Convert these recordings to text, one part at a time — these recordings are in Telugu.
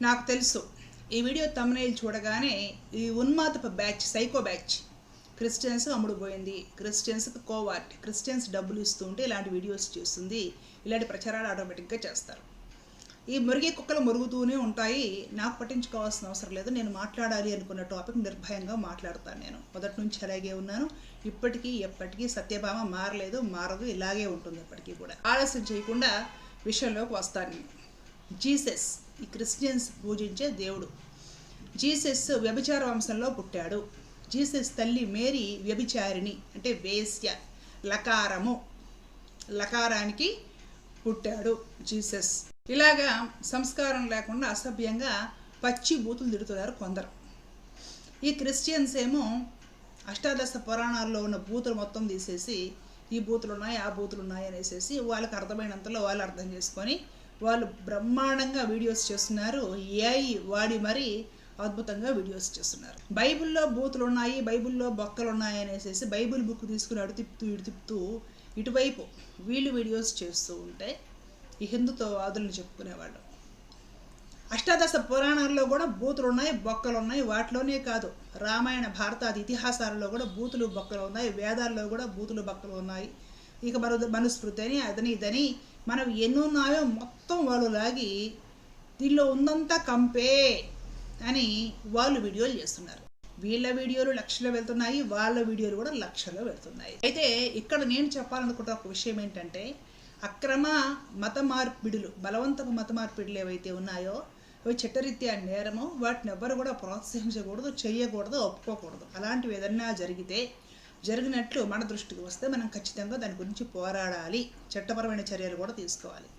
నాకు తెలుసు ఈ వీడియో థంబ్నెయిల్ చూడగానే ఈ ఉన్మాదపు బ్యాచ్, సైకో బ్యాచ్, క్రిస్టియన్స్ అమ్ముడుపోయింది, క్రిస్టియన్స్కి కోవార్ట్, క్రిస్టియన్స్ డబ్బులు ఇస్తూ ఉంటే ఇలాంటి వీడియోస్ చేస్తుంది, ఇలాంటి ప్రచారాలు ఆటోమేటిక్గా చేస్తారు. ఈ మురిగి కుక్కలు మురుగుతూనే ఉంటాయి. నాకు పట్టించుకోవాల్సిన అవసరం లేదు. నేను మాట్లాడాలి అనుకున్న టాపిక్ నిర్భయంగా మాట్లాడతాను. నేను మొదటి నుంచి అలాగే ఉన్నాను. ఇప్పటికీ ఎప్పటికీ సత్యభామ మారలేదు, మారదు, ఇలాగే ఉంటుంది ఎప్పటికీ కూడా. ఆలస్యం చేయకుండా విషయంలోకి వస్తాను నేను. జీసస్, ఈ క్రిస్టియన్స్ పూజించే దేవుడు. జీసస్ వ్యభిచార వంశంలో పుట్టాడు. జీసస్ తల్లి మేరీ వ్యభిచారిణి, అంటే వేశ్య, లకారానికి పుట్టాడు జీసస్. ఇలాగా సంస్కారం లేకుండా అసభ్యంగా పచ్చి బూతులు తిడుతున్నారు కొందరు. ఈ క్రిస్టియన్స్ ఏమో అష్టాదశ పురాణాల్లో ఉన్న బూతులు మొత్తం తీసేసి ఈ బూతులు ఉన్నాయి, ఆ బూతులు ఉన్నాయి అనేసి వాళ్ళకి అర్థమైనంతలో వాళ్ళు అర్థం చేసుకొని వాళ్ళు బ్రహ్మాండంగా వీడియోస్ చేస్తున్నారు. ఏఐ వాడి మరీ అద్భుతంగా వీడియోస్ చేస్తున్నారు. బైబిల్లో బూతులు ఉన్నాయి, బైబిల్లో బొక్కలు ఉన్నాయి అనేసి బైబిల్ బుక్ తీసుకుని అడు తిప్పుతూ ఇటువైపు వీళ్ళు వీడియోస్ చేస్తూ ఉంటే ఈ హిందుత్వవాదులను చెప్పుకునేవాళ్ళు. అష్టాదశ పురాణాల్లో కూడా బూతులు ఉన్నాయి, బొక్కలు ఉన్నాయి. వాటిలోనే కాదు, రామాయణ భారతాది ఇతిహాసాలలో కూడా బూతులు బొక్కలు ఉన్నాయి, వేదాల్లో కూడా బూతులు బొక్కలు ఉన్నాయి. ఇక మనుస్మృతి అని అదని ఇదని మనం ఎన్నున్నాయో మొత్తం వాళ్ళు లాగి దీనిలో ఉందంతా కంపే అని వాళ్ళు వీడియోలు చేస్తున్నారు. వీళ్ళ వీడియోలు లక్షల్లో వెళ్తున్నాయి, వాళ్ళ వీడియోలు కూడా లక్షల్లో వెళ్తున్నాయి. అయితే ఇక్కడ నేను చెప్పాలనుకుంటున్న ఒక విషయం ఏంటంటే, అక్రమ మత మార్పిడులు, బలవంతపు మత మార్పిడులు ఏవైతే ఉన్నాయో అవి చట్టరీత్యా నేరము. వాటిని ఎవ్వరు కూడా ప్రోత్సహించకూడదు, చెయ్యకూడదు, ఒప్పుకోకూడదు. అలాంటివి ఏదన్నా జరిగినట్లు మన దృష్టికి వస్తే మనం ఖచ్చితంగా దాని గురించి పోరాడాలి, చట్టపరమైన చర్యలు కూడా తీసుకోవాలి.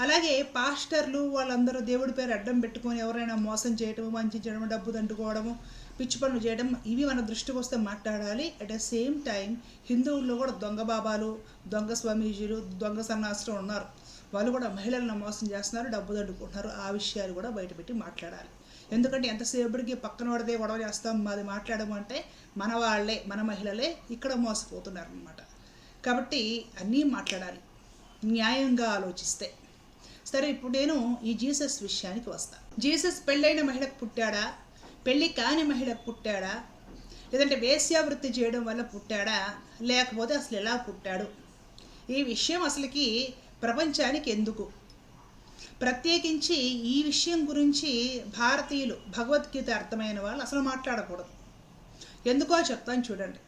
అలాగే పాస్టర్లు వాళ్ళందరూ దేవుడి పేరు అడ్డం పెట్టుకొని ఎవరైనా మోసం చేయడము, వంచడం, డబ్బు దండుకోవడము, పిచ్చి పనులు చేయడం, ఇవి మన దృష్టికి వస్తే మాట్లాడాలి. అట్ ద సేమ్ టైం హిందువుల్లో కూడా దొంగ బాబాలు, దొంగ స్వామీజీలు, దొంగ సన్నాసులు ఉన్నారు. వాళ్ళు కూడా మహిళలను మోసం చేస్తున్నారు, డబ్బు దండుకుంటున్నారు. ఆ విషయాలు కూడా బయటపెట్టి మాట్లాడాలి. ఎందుకంటే ఎంతసేపటికి పక్కన పడితే గొడవ చేస్తాం, మాది మాట్లాడము అంటే మన వాళ్ళే, మన మహిళలే ఇక్కడ మోసపోతున్నారు అన్నమాట. కాబట్టి అన్నీ మాట్లాడాలి, న్యాయంగా ఆలోచిస్తే. సరే, ఇప్పుడు నేను ఈ జీసస్ విషయానికి వస్తాను. జీసస్ పెళ్ళైన మహిళకు పుట్టాడా, పెళ్ళి కాని మహిళకు పుట్టాడా, లేదంటే వేశ్యావృత్తి చేయడం వల్ల పుట్టాడా, లేకపోతే అసలు ఎలా పుట్టాడు? ఈ విషయం అసలుకి ప్రపంచానికి ఎందుకు? ప్రత్యేకించి ఈ విషయం గురించి భారతీయులు, భగవద్గీత అర్థమైన వాళ్ళు అసలు మాట్లాడకూడదు. ఎందుకో చెప్తాను చూడండి.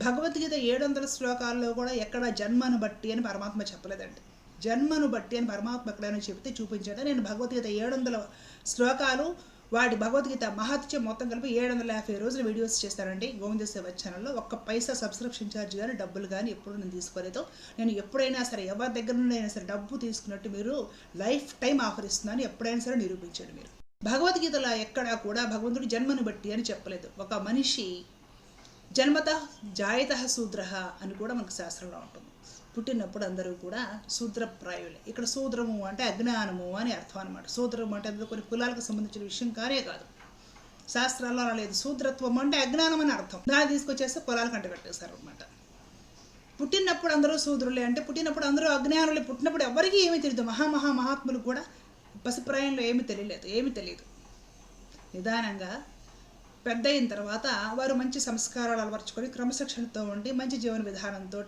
భగవద్గీత 700 శ్లోకాల్లో కూడా ఎక్కడ జన్మను బట్టి అని పరమాత్మ చెప్పలేదండి. జన్మను బట్టి అని పరమాత్మ ఎక్కడైనా చెప్తే చూపించాడు. నేను భగవద్గీత 700 శ్లోకాలు, వాటి భగవద్గీత మహత్యం మొత్తం కలిపి 750 రోజులు వీడియోస్ చేస్తానండి గోవింద సేవ ఛానల్లో. ఒక్క పైసా సబ్స్క్రిప్షన్ ఛార్జ్ కానీ డబ్బులు కానీ ఎప్పుడు నేను తీసుకోలేదు. నేను ఎప్పుడైనా సరే ఎవరి దగ్గర నుండి అయినా సరే డబ్బు తీసుకున్నట్టు మీరు లైఫ్ టైం ఆఫర్ ఇస్తున్నాను, ఎప్పుడైనా సరే నిరూపించండి మీరు. భగవద్గీతలో ఎక్కడా కూడా భగవంతుడు జన్మను బట్టి అని చెప్పలేదు. ఒక మనిషి జన్మత జాయత శూద్ర అని కూడా మనకు శాస్త్రంలో ఉంటుంది. పుట్టినప్పుడు అందరూ కూడా శూద్రప్రాయులే. ఇక్కడ శూద్రము అంటే అజ్ఞానము అని అర్థం అనమాట. శూద్రము అంటే అందులో కొన్ని కులాలకు సంబంధించిన విషయం కానే కాదు, శాస్త్రాల్లో లేదు. శూద్రత్వం అంటే అజ్ఞానం అని అర్థం. దాన్ని తీసుకొచ్చేస్తే కులాలకు అంట పెట్టేశారు అనమాట. పుట్టినప్పుడు అందరూ శూద్రులే అంటే పుట్టినప్పుడు అందరూ అజ్ఞానులే. పుట్టినప్పుడు ఎవరికీ ఏమీ తెలియదు. మహామహాత్ములకు కూడా పసిప్రాయంలో ఏమీ తెలియదు. నిదానంగా పెద్ద అయిన తర్వాత వారు మంచి సంస్కారాలు అలవర్చుకొని క్రమశిక్షణతో ఉండి మంచి జీవన విధానంతో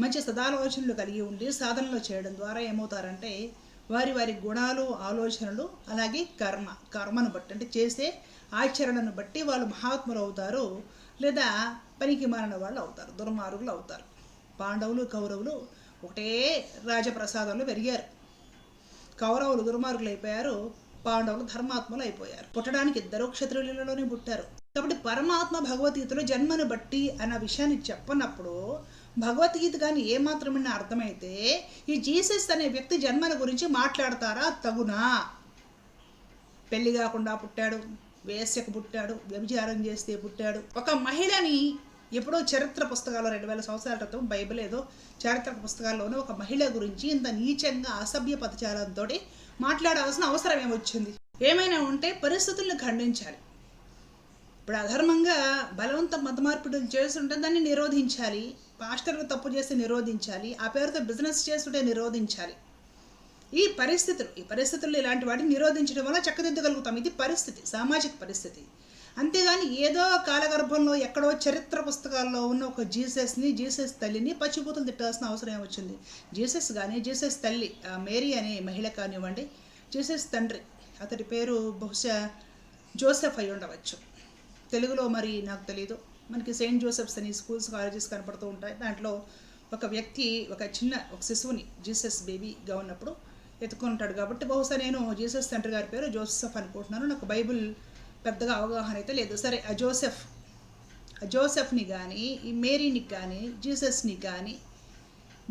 మంచి సదాలోచనలు కలిగి ఉండి సాధనలు చేయడం ద్వారా ఏమవుతారంటే వారి గుణాలు, ఆలోచనలు, అలాగే కర్మను బట్టి అంటే చేసే ఆచరణను బట్టి వాళ్ళు మహాత్ములు అవుతారు, లేదా పనికి మారిన వాళ్ళు అవుతారు, దుర్మార్గులు అవుతారు. పాండవులు, కౌరవులు ఒకటే రాజప్రసాదంలో పెరిగారు. కౌరవులు దుర్మార్గులు అయిపోయారు, పాండవులు ధర్మాత్ములు అయిపోయారు. పుట్టడానికి ఇద్దరు క్షత్రియులలోనే పుట్టారు. కాబట్టి పరమాత్మ భగవద్గీతలో జన్మను బట్టి అన్న విషయాన్ని చెప్పనప్పుడు భగవద్గీత కానీ ఏమాత్రమైన అర్థమైతే ఈ జీసస్ అనే వ్యక్తి జన్మల గురించి మాట్లాడతారా? తగునా? పెళ్లి కాకుండా పుట్టాడు, వేశ్యకు పుట్టాడు, వ్యభిచారం చేస్తే పుట్టాడు. ఒక మహిళని ఎప్పుడో చరిత్ర పుస్తకాల్లో 2000 సంవత్సరాల క్రితం బైబిల్ ఏదో చారిత్రక పుస్తకాల్లోనే ఒక మహిళ గురించి ఇంత నీచంగా అసభ్య పదజాలంతో మాట్లాడాల్సిన అవసరం ఏమొచ్చింది? ఏమైనా ఉంటే పరిస్థితులను ఖండించాలి. ఇప్పుడు అధర్మంగా బలవంత మత మార్పిడులు చేస్తుంటే దాన్ని నిరోధించాలి. పాస్టర్లు తప్పు చేసి నిరోధించాలి. ఆ పేరుతో బిజినెస్ చేస్తుంటే నిరోధించాలి. ఈ పరిస్థితుల్లో ఇలాంటి వాటిని నిరోధించడం వల్ల చక్కదిద్దగలుగుతాం. ఇది పరిస్థితి, సామాజిక పరిస్థితి. అంతేగాని ఏదో కాలగర్భంలో ఎక్కడో చరిత్ర పుస్తకాల్లో ఉన్న ఒక జీసస్ తల్లిని పచ్చిబూతులు తిట్టాల్సిన అవసరం ఏమొచ్చింది? జీసస్ కానీ, జీసస్ తల్లి మేరీ అనే మహిళ కానివ్వండి, జీసస్ తండ్రి అతడి పేరు బహుశా జోసెఫ్ అయి ఉండవచ్చు. తెలుగులో మరి నాకు తెలియదు. మనకి సెయింట్ జోసెఫ్స్ అని స్కూల్స్, కాలేజెస్ కనపడుతూ ఉంటాయి. దాంట్లో ఒక వ్యక్తి ఒక శిశువుని జీసస్ బేబీగా ఉన్నప్పుడు ఎత్తుకుంటాడు. కాబట్టి బహుశా నేను జీసస్ తండ్రి గారి పేరు జోసెఫ్ అనుకుంటున్నాను. నాకు బైబిల్ పెద్దగా అవగాహన అయితే లేదు. సరే, ఆ జోసెఫ్ని కానీ, ఈ మేరీని కానీ, జీసస్ని కానీ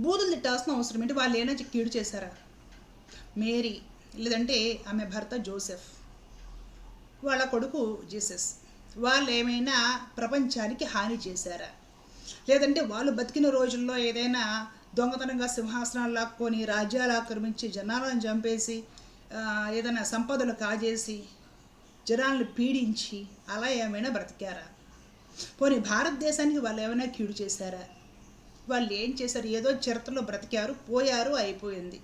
బూతులు తిట్టాల్సిన అవసరం ఏంటి? వాళ్ళు ఏమైనా కీడు చేశారా? మేరీ లేదంటే ఆమె భర్త జోసెఫ్, వాళ్ళ కొడుకు జీసస్, వాళ్ళు ఏమైనా ప్రపంచానికి హాని చేశారా? లేదంటే వాళ్ళు బతికిన రోజుల్లో ఏదైనా దొంగతనంగా సింహాసనాలు లాక్కొని రాజ్యాలు ఆక్రమించి జనాలను చంపేసి ఏదైనా సంపదలు కాజేసి జనాలను పీడించి అలా ఏమైనా బ్రతికారా? పోనీ భారతదేశానికి వాళ్ళు ఏమైనా కీడు చేశారా? వాళ్ళు ఏం చేశారు? ఏదో చరిత్రలో బ్రతికారు, పోయారు, అయిపోయింది.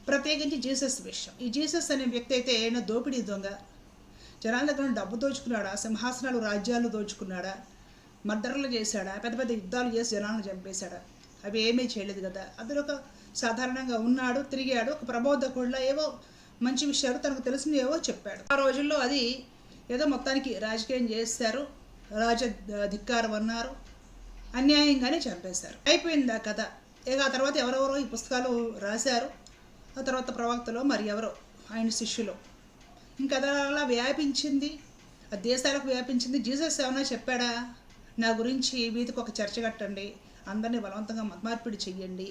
ప్రత్యేకించి జీసస్ విషయం. ఈ జీసస్ అనే వ్యక్తి అయితే ఏమైనా దోపిడీ దొంగ, జనాల దగ్గర డబ్బు దోచుకున్నాడా? సింహాసనాలు, రాజ్యాలు దోచుకున్నాడా? మర్డర్లు చేశాడా? పెద్ద పెద్ద యుద్ధాలు చేసి జనాలను చంపేశాడా? అవి ఏమీ చేయలేదు కదా. అందులో ఒక సాధారణంగా ఉన్నాడు, తిరిగాడు, ఒక ప్రబోధకుడిలా ఏవో మంచి విషయాలు తనకు తెలిసినవి ఏవో చెప్పాడు. ఆ రోజుల్లో అది ఏదో మొత్తానికి రాజకీయం చేశారు, ధిక్కారం అన్నారు, అన్యాయంగానే చంపేశారు. అయిపోయింది ఆ కథ. ఇక ఆ తర్వాత ఎవరెవరో ఈ పుస్తకాలు రాశారు. ఆ తర్వాత ప్రవక్తలో మరి ఎవరో ఆయన శిష్యులు. ఇంకా అలా వ్యాపించింది, ఆ దేశాలకు వ్యాపించింది. జీసస్ ఏమైనా చెప్పాడా? నా గురించి వీధికి ఒక చర్చ కట్టండి, అందరినీ బలవంతంగా మతమార్పిడి చెయ్యండి,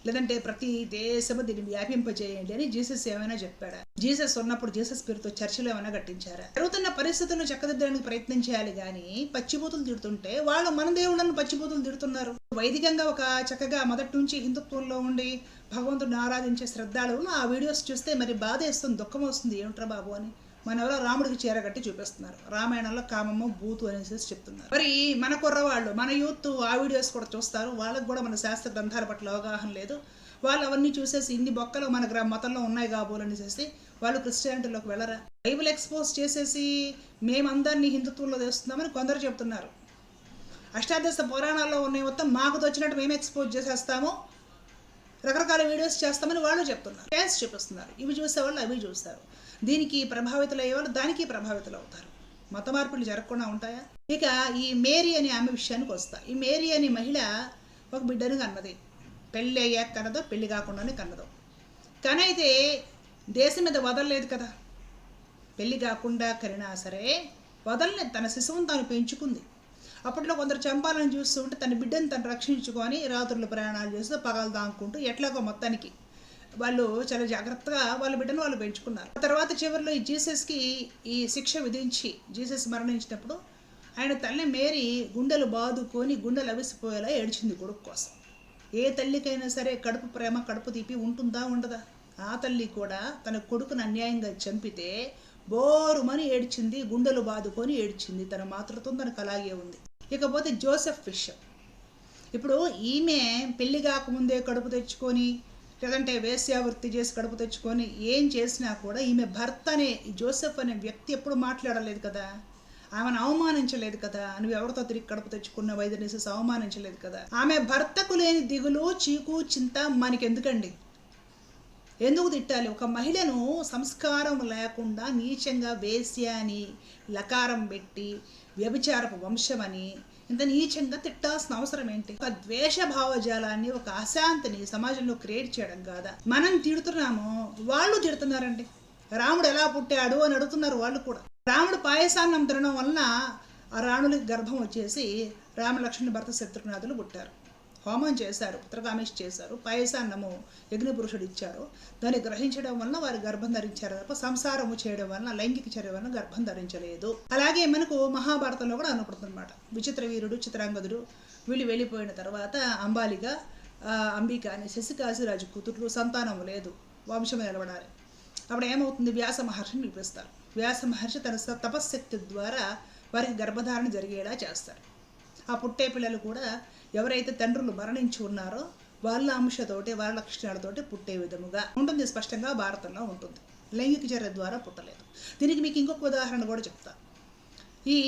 లేదంటే ప్రతి దేశము దీన్ని వ్యాపింపజేయండి అని జీసస్ ఏమైనా చెప్పాడా? జీసస్ ఉన్నప్పుడు జీసస్ పేరుతో చర్చలు ఏమైనా కట్టించారా? జరుగుతున్న పరిస్థితులను చక్కదిద్దడానికి ప్రయత్నం చేయాలి కానీ పచ్చిబూతులు తిడుతుంటే వాళ్ళు మన దేవుళ్ళను పచ్చిబూతులు తిడుతున్నారు. వైదికంగా ఒక చక్కగా మొదటి నుంచి హిందుత్వంలో ఉండి భగవంతుడిని ఆరాధించే శ్రద్ధాళువులు ఆ వీడియోస్ చూస్తే మరి బాధ వేస్తుంది, దుఃఖం వస్తుంది. ఏమిట్రా బాబు అని మన ఎవరో రాముడికి చీరగట్టి చూపిస్తున్నారు. రామాయణంలో కామము బూతు అనేసి చెప్తున్నారు. మరి మన కుర్రవాళ్ళు, మన యూత్ ఆ వీడియోస్ కూడా చూస్తారు. వాళ్ళకు కూడా మన శాస్త్ర గ్రంథాల పట్ల అవగాహన లేదు. వాళ్ళు అవన్నీ చూసేసి ఇన్ని బొక్కలు మన మతంలో ఉన్నాయి కాబోలు అనేసి వాళ్ళు క్రిస్టియానిటీలోకి వెళ్ళరా? బైబిల్ ఎక్స్పోజ్ చేసేసి మేమందరినీ హిందుత్వంలో తెస్తున్నామని కొందరు చెప్తున్నారు. అష్టాదశ పురాణాల్లో ఉన్నాయి మొత్తం మాకు వచ్చినట్టు మేము ఎక్స్పోజ్ చేసేస్తాము, రకరకాల వీడియోస్ చేస్తామని వాళ్ళు చెప్తున్నారు. క్యాష్ చూపిస్తున్నారు. ఇవి చూసేవాళ్ళు అవి చూస్తారు. దీనికి ప్రభావితులు అయ్యేవాళ్ళు దానికి ప్రభావితులు అవుతారు. మత మార్పులు జరగకుండా ఉంటాయా? ఇక ఈ మేరీ అనే ఆమె విషయానికి వస్తా. ఈ మేరీ అనే మహిళ ఒక బిడ్డను కన్నది. పెళ్ళి అయ్యాక కన్నదో, పెళ్లి కాకుండానే కన్నదో. కనైతే దేశం మీద వదలలేదు కదా. పెళ్లి కాకుండా కరినా సరే వదలలేదు. తన శిశువును తాను పెంచుకుంది. అప్పట్లో కొందరు చంపాలని చూస్తూ ఉంటే తన బిడ్డను తను రక్షించుకొని రాత్రులు ప్రయాణాలు చేస్తూ పగలు దాక్కుంటూ ఎట్లాగో మొత్తానికి వాళ్ళు చాలా జాగ్రత్తగా వాళ్ళ బిడ్డను వాళ్ళు పెంచుకున్నారు. తర్వాత చివరిలో ఈ జీసస్కి ఈ శిక్ష విధించి జీసస్ మరణించినప్పుడు ఆయన తల్లి మేరీ గుండెలు బాదుకొని గుండెలు అవిసిపోయేలా ఏడ్చింది కొడుకు కోసం. ఏ తల్లికైనా సరే కడుపు ప్రేమ, కడుపు తీపి ఉంటుందా ఉండదా? ఆ తల్లి కూడా తన కొడుకును అన్యాయంగా చంపితే బోరుమని ఏడ్చింది, గుండెలు బాదుకొని ఏడ్చింది. తన మాతృత్వం తనకు అలాగే ఉంది. ఇకపోతే జోసెఫ్ విషయం. ఇప్పుడు ఈమె పెళ్లి కాకముందే కడుపు తెచ్చుకొని, లేదంటే వేశ్యావృత్తి చేసి కడుపు తెచ్చుకొని ఏం చేసినా కూడా ఈమె భర్త అనే జోసెఫ్ అనే వ్యక్తి ఎప్పుడు మాట్లాడలేదు కదా, ఆమెను అవమానించలేదు కదా. నువ్వు ఎవరితో తిరిగి కడుపు తెచ్చుకున్న వైద్యనేసి అవమానించలేదు కదా. ఆమె భర్తకు లేని దిగులు, చీకు, చింత మనకెందుకండి? ఎందుకు తిట్టాలి? ఒక మహిళను సంస్కారం లేకుండా నీచంగా వేశ్య అని లకారం పెట్టి వ్యభిచారపు వంశమని ఇంత నీచంగా తిట్టాల్సిన అవసరం ఏంటి? ఒక ద్వేష భావజాలాన్ని, ఒక అశాంతిని సమాజంలో క్రియేట్ చేయడం కాదా? మనం తిడుతున్నాము, వాళ్ళు తిడుతున్నారండి. రాముడు ఎలా పుట్టాడు అని అడుగుతున్నారు వాళ్ళు కూడా. రాముడు పాయసాన్నం తినడం వలన ఆ రాణులకి గర్భం వచ్చేసి రామలక్ష్మణుని భర్త శత్రుఘ్నాథులు పుట్టారు. హోమం చేశారు, పుత్రకామేష్ చేశారు, పాయసాన్నము యజ్ఞపురుషుడు ఇచ్చారు. దాన్ని గ్రహించడం వలన వారు గర్భం ధరించారు తప్ప సంసారము చేయడం వలన, లైంగిక చర్య వలన గర్భం ధరించలేదు. అలాగే మనకు మహాభారతంలో కూడా అనపడుతుందన్నమాట. విచిత్ర వీరుడు, చిత్రాంగదుడు వీళ్ళు వెళ్ళిపోయిన తర్వాత అంబాలిగా, అంబిక అనే శశికాశిరాజు కూతురు సంతానం లేదు, వంశం నిలబడాలి. అప్పుడు ఏమవుతుంది? వ్యాస మహర్షిని పిలిపిస్తారు. వ్యాస మహర్షి తన తపశ్శక్తి ద్వారా వారికి గర్భధారణ జరిగేలా చేస్తారు. ఆ పుట్టే పిల్లలు కూడా ఎవరైతే తండ్రులు మరణించి ఉన్నారో వాళ్ళ అంశతోటి వాళ్ళ లక్షణాలతోటి పుట్టే విధముగా ఉంటుంది. స్పష్టంగా భారతంలో ఉంటుంది. లైంగిక చర్య ద్వారా పుట్టలేదు. దీనికి మీకు ఇంకొక ఉదాహరణ కూడా చెప్తా. ఈ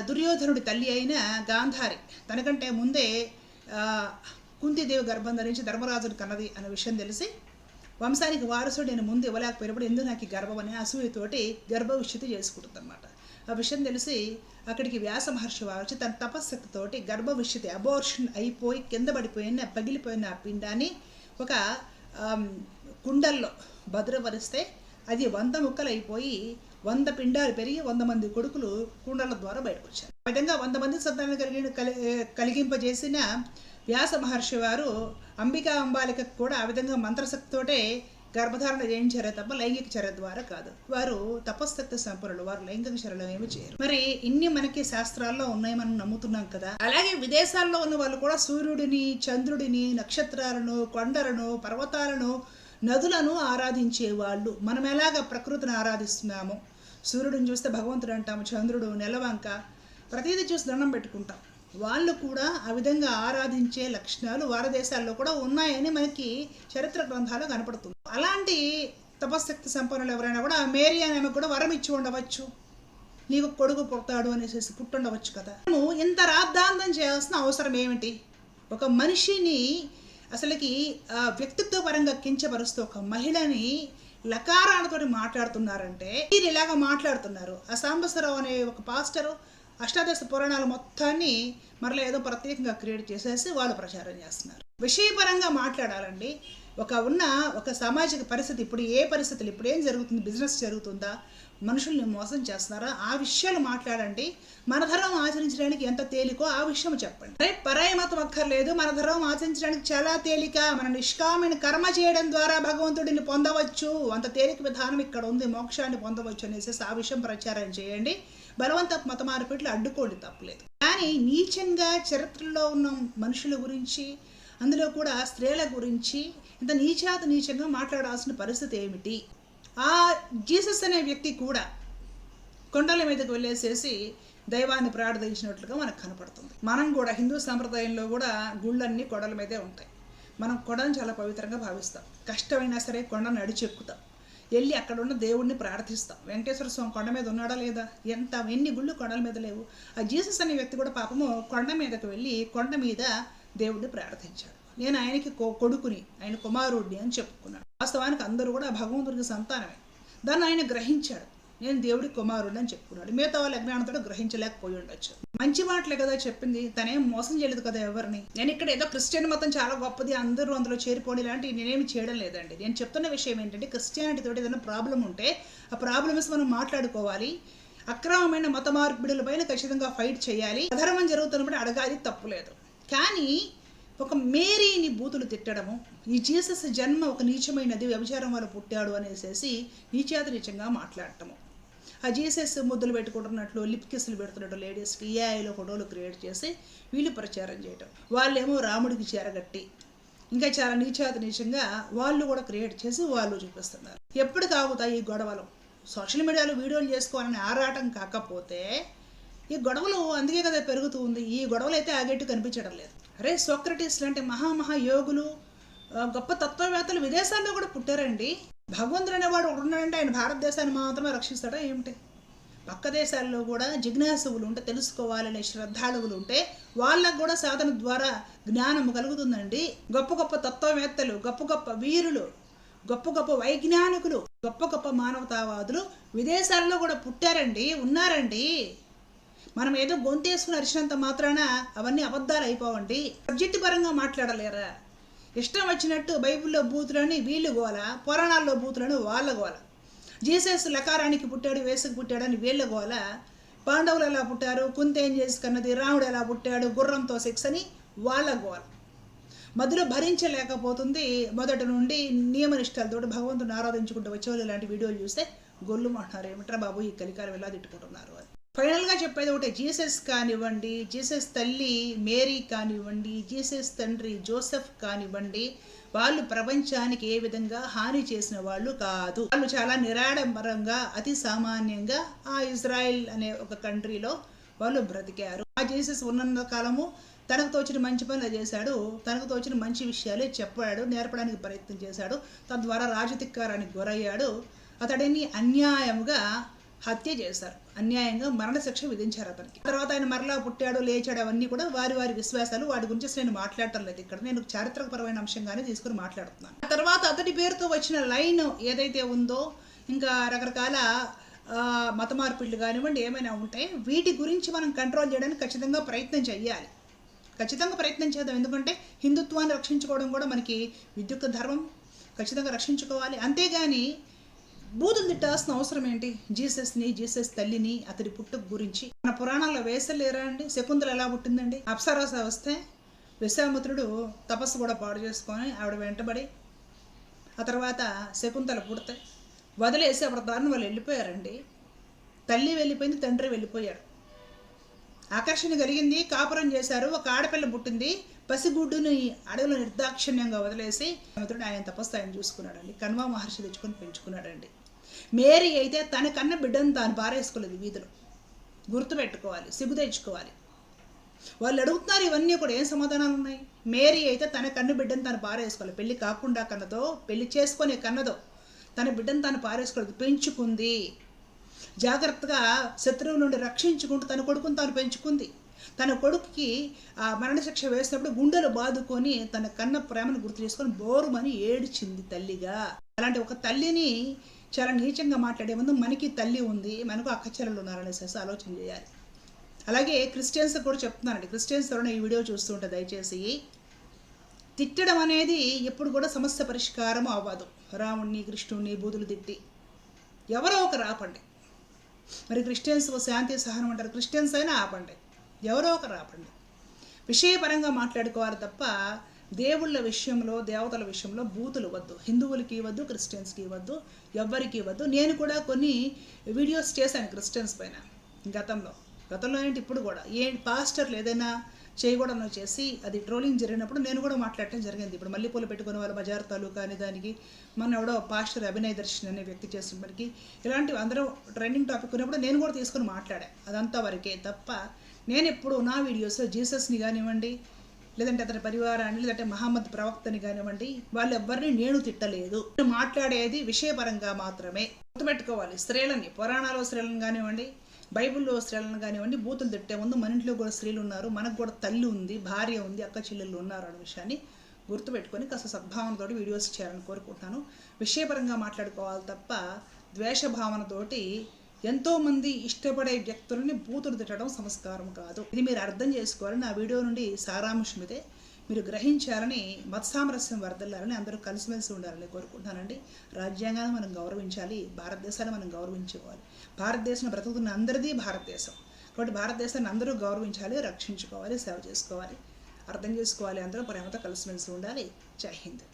దుర్యోధనుడి తల్లి అయిన గాంధారి తనకంటే ముందే కుంతిదేవి గర్భం ధరించి ధర్మరాజుని కన్నది అనే విషయం తెలిసి వంశానికి వారసుడు నేను ముందు ఇవ్వలేకపోయినప్పుడు ఎందుకు నాకు ఈ గర్భం అనే అసూయతోటి గర్భ విచ్ఛితి చేసుకుంటుంది అనమాట. ఆ విషయం తెలిసి అక్కడికి వ్యాస మహర్షి వారు వచ్చి తన తపశక్తితోటి గర్భ విచ్ఛితి అబోర్షన్ అయిపోయి కింద పగిలిపోయిన ఆ పిండాన్ని ఒక కుండల్లో భద్రపరిస్తే అది 100 ముక్కలు అయిపోయి 100 పిండాలు పెరిగి 100 మంది కొడుకులు కుండల ద్వారా బయటకు వచ్చారు. ఆ విధంగా 100 మంది సంతానం కలిగింపజేసిన వ్యాస మహర్షి వారు అంబికా అంబాలికకు కూడా ఆ విధంగా మంత్రశక్తితోటే గర్భధారణ చేయించారే తప్ప లైంగిక చర్య ద్వారా కాదు. వారు తపశక్తి సంపన్నులు, వారు లైంగిక చర్యలు ఏమి చేయరు. మరి ఇన్ని మనకి శాస్త్రాల్లో ఉన్నాయి, మనం నమ్ముతున్నాం కదా. అలాగే విదేశాల్లో ఉన్న వాళ్ళు కూడా సూర్యుడిని, చంద్రుడిని, నక్షత్రాలను, కొండలను, పర్వతాలను, నదులను ఆరాధించే వాళ్ళు. మనం ఎలాగ ప్రకృతిని ఆరాధిస్తున్నాము, సూర్యుడిని చూస్తే భగవంతుడు అంటాము, చంద్రుడు, నెలవంక, ప్రతిదీ చూసి దండం పెట్టుకుంటాం. వాళ్ళు కూడా ఆ విధంగా ఆరాధించే లక్షణాలు వారి దేశాల్లో కూడా ఉన్నాయని మనకి చరిత్ర గ్రంథాలు కనపడుతుంది. అలాంటి తపశక్తి సంపన్నులు ఎవరైనా కూడా మేరీ అనే ఆమెకు కూడా వరం ఇచ్చి ఉండవచ్చు, నీకు కొడుకు పుడతాడు అనేసి పుట్టుండవచ్చు కదా. మనము ఇంత రాద్ధాంతం చేయాల్సిన అవసరం ఏమిటి? ఒక మనిషిని అసలుకి వ్యక్తిత్వ పరంగా కించపరుస్తూ ఒక మహిళని లకారాలతో మాట్లాడుతున్నారంటే మీరు ఇలాగ మాట్లాడుతున్నారు. ఆ సాంబశివరావు అనే ఒక పాస్టరు అష్టాదశ పురాణాలు మొత్తాన్ని మరలా ఏదో ప్రత్యేకంగా క్రియేట్ చేసేసి వాళ్ళు ప్రచారం చేస్తున్నారు. విషయపరంగా మాట్లాడాలండి. ఒక సామాజిక పరిస్థితి, ఇప్పుడు ఏ పరిస్థితులు, ఇప్పుడు ఏం జరుగుతుంది, బిజినెస్ జరుగుతుందా, మనుషుల్ని మోసం చేస్తున్నారా, ఆ విషయాలు మాట్లాడండి. మన ధర్మం ఆచరించడానికి ఎంత తేలికో ఆ విషయం చెప్పండి. పరాయి మతం అక్కర్లేదు, మన ధర్మం ఆచరించడానికి చాలా తేలిక, మన నిష్కామైన కర్మ చేయడం ద్వారా భగవంతుడిని పొందవచ్చు, అంత తేలిక విధానం ఇక్కడ ఉంది, మోక్షాన్ని పొందవచ్చు అనేసి ఆ విషయం ప్రచారం చేయండి. బలవంత మత మార్పిట్లు అడ్డుకోండి, తప్పలేదు. కానీ నీచంగా చరిత్రలో ఉన్న మనుషుల గురించి, అందులో కూడా స్త్రీల గురించి ఇంత నీచంగా మాట్లాడాల్సిన పరిస్థితి ఏమిటి? ఆ జీసస్ అనే వ్యక్తి కూడా కొండల మీదకి వెళ్ళేసేసి దైవాన్ని ప్రార్థించినట్లుగా మనకు కనపడుతుంది. మనం కూడా హిందూ సాంప్రదాయంలో కూడా గుళ్ళన్నీ కొండల మీదే ఉంటాయి. మనం కొండను చాలా పవిత్రంగా భావిస్తాం. కష్టమైనా సరే కొండను నడిచెక్కుతాం, వెళ్ళి అక్కడ ఉన్న దేవుడిని ప్రార్థిస్తాం. వెంకటేశ్వర స్వామి కొండ మీద ఉన్నాడా లేదా? ఎన్ని గుళ్ళు కొండల మీద లేవు. ఆ జీసస్ అనే వ్యక్తి కూడా పాపము కొండ మీదకి వెళ్ళి కొండ మీద దేవుడిని ప్రార్థించాడు. నేను ఆయనకి కొడుకుని, ఆయన కుమారుడిని అని చెప్పుకున్నాడు. వాస్తవానికి అందరూ కూడా భగవంతుడికి సంతానమే. దాన్ని ఆయన గ్రహించాడు. నేను దేవుడి కుమారుడిని అని చెప్పుకున్నాడు. మిగతా వాళ్ళ అజ్ఞానంతో గ్రహించలేకపోయి ఉండొచ్చు. మంచి మాటలే కదా చెప్పింది, తనేం మోసం చేయలేదు కదా ఎవరిని. నేను ఇక్కడ ఏదో క్రిస్టియన్ మతం చాలా గొప్పది, అందరూ అందులో చేరిపోండి ఇలాంటి నేనేమి చేయడం లేదండి. నేను చెప్తున్న విషయం ఏంటంటే, క్రిస్టియానిటీ తోటి ఏదైనా ప్రాబ్లం ఉంటే ఆ ప్రాబ్లమ్స్ మనం మాట్లాడుకోవాలి. అక్రమమైన మత మార్పిడుల పైన ఖచ్చితంగా ఫైట్ చేయాలి. అధర్మం జరుగుతున్నప్పుడు అడగాలి, తప్పులేదు. కానీ ఒక మేరీని బూతులు తిట్టడము, ఈ జీసస్ జన్మ ఒక నీచమైనది, వ్యభిచారం వల్ల పుట్టాడు అనేసి నీచంగా మాట్లాడటము, ఆ జీసస్ ముద్దులు పెట్టుకుంటున్నట్లు, లిప్ కిస్సులు పెడుతున్నట్టు లేడీస్కి ఏఐలో ఫోటోలు క్రియేట్ చేసి వీళ్ళు ప్రచారం చేయటం, వాళ్ళేమో రాముడికి చేరగట్టి ఇంకా చాలా నీచంగా వాళ్ళు కూడా క్రియేట్ చేసి వాళ్ళు చూపిస్తున్నారు. ఎప్పుడు కాగుతాయి ఈ గొడవలు? సోషల్ మీడియాలో వీడియోలు చేసుకోవాలని ఆరాటం కాకపోతే ఈ గొడవలు అందుకే కదా పెరుగుతూ ఉంది. ఈ గొడవలు అయితే ఆగేట్టు కనిపించడం లేదు. అరే, సోక్రటీస్ లాంటి మహా యోగులు, గొప్ప తత్వవేత్తలు విదేశాల్లో కూడా పుట్టారండి. భగవంతుడు అనేవాడు ఉన్నాడంటే ఆయన భారతదేశాన్ని మాత్రమే రక్షిస్తాడా ఏమిటి? పక్క దేశాల్లో కూడా జిజ్ఞాసువులు ఉంటే, తెలుసుకోవాలనే శ్రద్ధాళువులు ఉంటే వాళ్ళకు కూడా సాధన ద్వారా జ్ఞానం కలుగుతుందండి. గొప్ప తత్వవేత్తలు, గొప్ప వీరులు, గొప్ప వైజ్ఞానికులు, గొప్ప మానవతావాదులు విదేశాల్లో కూడా పుట్టారండి, ఉన్నారండి. మనం ఏదో గొంతేసుకుని అరిచినంత మాత్రాన అవన్నీ అబద్ధాలు అయిపోవండి. సబ్జెక్టు పరంగా మాట్లాడలేరా? ఇష్టం వచ్చినట్టు బైబిల్లో బూతులని వీళ్ళు గోల, పురాణాల్లో బూతులని వాళ్ళ గోల, జీసస్ లకారానికి పుట్టాడు, వేసుకు పుట్టాడని వీళ్ళ గోల, పాండవులు ఎలా పుట్టారు, కుంతి ఏం చేసుకున్నది, రాముడు ఎలా పుట్టాడు, గుర్రంతో సెక్స్ అని వాళ్ళ గోల. మధ్యలో భరించలేకపోతుంది. మొదటి నుండి నియమనిష్టాలతో భగవంతుని ఆరాధించుకుంటూ వచ్చేవాళ్ళు ఇలాంటి వీడియోలు చూస్తే గొల్లు అంటున్నారు, ఏమిట్రా బాబు ఈ కలికాలం ఎలా తిట్టుకుంటున్నారు అని. ఫైనల్గా చెప్పేది ఒకటే, జీసస్ కానివ్వండి, జీసస్ తల్లి మేరీ కానివ్వండి, జీసస్ తండ్రి జోసెఫ్ కానివ్వండి, వాళ్ళు ప్రపంచానికి ఏ విధంగా హాని చేసిన వాళ్ళు కాదు. వాళ్ళు చాలా నిరాడంబరంగా, అతి సామాన్యంగా ఆ ఇజ్రాయెల్ అనే ఒక కంట్రీలో వాళ్ళు బ్రతికారు. ఆ జీసస్ ఉన్నంత కాలము తనకు తోచిన మంచి పనులు చేశాడు, తనకు తోచిన మంచి విషయాలే చెప్పాడు, నేర్పడానికి ప్రయత్నం చేశాడు. తద్వారా రాజధిక్కారానికి గురయ్యాడు. అతడిని అన్యాయముగా హత్య చేశారు, అన్యాయంగా మరణశిక్ష విధించారు అతనికి. తర్వాత ఆయన మరలా పుట్టాడు, లేచాడు, అవన్నీ కూడా వారి వారి విశ్వాసాలు. వాటి గురించి నేను మాట్లాడటం లేదు ఇక్కడ, నేను చారిత్రకపరమైన అంశంగానే తీసుకుని మాట్లాడుతున్నాను. ఆ తర్వాత అతడి పేరుతో వచ్చిన లైన్ ఏదైతే ఉందో, ఇంకా రకరకాల మత మార్పిళ్ళు కానివ్వండి ఏమైనా ఉంటే వీటి గురించి మనం కంట్రోల్ చేయడానికి ఖచ్చితంగా ప్రయత్నం చేయాలి. ఖచ్చితంగా ప్రయత్నం చేద్దాం. ఎందుకంటే హిందుత్వాన్ని రక్షించుకోవడం కూడా మనకి విద్యుత్ ధర్మం, ఖచ్చితంగా రక్షించుకోవాలి. అంతేగాని బూతులు తిట్టాల్సిన అవసరం ఏంటి? జీసస్ని, జీసస్ తల్లిని, అతడి పుట్టుక గురించి మన పురాణాల్లో వేసలేరా అండి? శకుంతల ఎలా పుట్టిందండి? అప్సరస వస్తే విశ్వామిత్రుడు తపస్సు కూడా పాడు చేసుకొని ఆవిడ వెంటబడి ఆ తర్వాత శకుంతల పుడితే వదిలేసి అప్పుడు దారిని వాళ్ళు వెళ్ళిపోయారండి. తల్లి వెళ్ళిపోయింది, తండ్రి వెళ్ళిపోయాడు. ఆకర్షణ కలిగింది, కాపురం చేశారు, ఒక ఆడపిల్ల పుట్టింది. పసిగుడ్డుని అడవిలో నిర్దాక్షిణ్యంగా వదిలేసి మిత్రుడు ఆయన తపస్సు ఆయన చూసుకున్నాడండి. కన్వ మహర్షి తెచ్చుకొని పెంచుకున్నాడండి. మేరీ అయితే తన కన్న బిడ్డను తాను పారేసుకోలేదు వీధిలో. గుర్తుపెట్టుకోవాలి, సిగ్గు తెచ్చుకోవాలి. వాళ్ళు అడుగుతున్నారు ఇవన్నీ కూడా, ఏం సమాధానాలు ఉన్నాయి? మేరీ అయితే తన కన్ను బిడ్డను తాను పారేసుకోవాలి. పెళ్లి కాకుండా కన్నదో, పెళ్లి చేసుకొని కన్నదో, తన బిడ్డను తాను పారేసుకోలేదు, పెంచుకుంది. జాగ్రత్తగా శత్రువు నుండి రక్షించుకుంటూ తన కొడుకుని తాను పెంచుకుంది. తన కొడుకుకి ఆ మరణశిక్ష వేసినప్పుడు గుండెలు బాదుకొని తన కన్న ప్రేమను గుర్తు చేసుకొని బోరుమని ఏడ్చింది తల్లిగా. అలాంటి ఒక తల్లిని చాలా నీచంగా మాట్లాడే ముందు మనకి తల్లి ఉంది, మనకు అక్క చెల్లెలు ఉన్నారనేసి ఆలోచన చేయాలి. అలాగే క్రిస్టియన్స్ కూడా చెప్తున్నానండి, క్రిస్టియన్స్ ఎవరైనా ఈ వీడియో చూస్తుంటే దయచేసి తిట్టడం అనేది ఎప్పుడు కూడా సమస్య పరిష్కారం అవ్వదు. రాముణ్ణి, కృష్ణుణ్ణి బూతులు తిట్టి ఎవరో ఒకరు ఆపండి. మరి క్రిస్టియన్స్ శాంతి సహనం అంటారు, క్రిస్టియన్స్ అయినా ఆపండి, ఎవరో ఒకరు ఆపండి. విషయపరంగా మాట్లాడుకోవాలి తప్ప దేవుళ్ళ విషయంలో, దేవతల విషయంలో బూతులు వద్దు. హిందువులకి ఇవ్వద్దు, క్రిస్టియన్స్కి ఇవ్వద్దు, ఎవ్వరికి ఇవ్వద్దు. నేను కూడా కొన్ని వీడియోస్ చేశాను క్రిస్టియన్స్ పైన గతంలో ఏంటి ఇప్పుడు కూడా. పాస్టర్లు ఏదైనా చేయకూడదు చేసి అది ట్రోలింగ్ జరిగినప్పుడు నేను కూడా మాట్లాడటం జరిగింది. ఇప్పుడు మల్లెపూలు పెట్టుకునే వాళ్ళు బజార్ తాలూకా అనే దానికి మన ఎవడో పాస్టర్ అభినయ్ దర్శన్ అనే వ్యక్తి చేస్తున్నప్పటికీ ఇలాంటివి అందరూ ట్రెండింగ్ టాపిక్ ఉన్నప్పుడు నేను కూడా తీసుకుని మాట్లాడా. అదంతా వరకే తప్ప నేను ఎప్పుడు నా వీడియోస్ జీసస్ని కానివ్వండి, లేదంటే అతని పరివారాన్ని, లేదంటే మహమ్మద్ ప్రవక్తని కానివ్వండి, వాళ్ళు ఎవ్వరిని నేను తిట్టలేదు. నేను మాట్లాడేది విషయపరంగా మాత్రమే. గుర్తుపెట్టుకోవాలి, స్త్రీలని, పురాణాల్లో స్త్రీలను కానివ్వండి, బైబిల్లో స్త్రీలను కానివ్వండి, బూతులు తిట్టే ముందు మన ఇంట్లో కూడా స్త్రీలు ఉన్నారు, మనకు కూడా తల్లి ఉంది, భార్య ఉంది, అక్క చెల్లెళ్ళు ఉన్నారు అనే విషయాన్ని గుర్తుపెట్టుకొని కాస్త సద్భావనతోటి వీడియోస్ చేయాలని కోరుకుంటున్నాను. విషయపరంగా మాట్లాడుకోవాలి తప్ప ద్వేషభావనతోటి ఎంతోమంది ఇష్టపడే వ్యక్తులని బూతులు తిట్టడం సంస్కారం కాదు. ఇది మీరు అర్థం చేసుకోవాలి. నా వీడియో నుండి సారాంశం ఇదే, మీరు గ్రహించాలని, మత్సామరస్యం వర్ధిల్లాలని, అందరూ కలిసిమెలిసి ఉండాలని కోరుకుంటున్నానండి. రాజ్యాంగాన్ని మనం గౌరవించాలి, భారతదేశాన్ని మనం గౌరవించుకోవాలి. భారతదేశంలో బ్రతుకుతున్న అందరిది భారతదేశం కాబట్టి భారతదేశాన్ని అందరూ గౌరవించాలి, రక్షించుకోవాలి, సేవ చేసుకోవాలి. అర్థం చేసుకోవాలి, అందరూ ప్రేమతో కలిసిమెలిసి ఉండాలి. జై హింద్.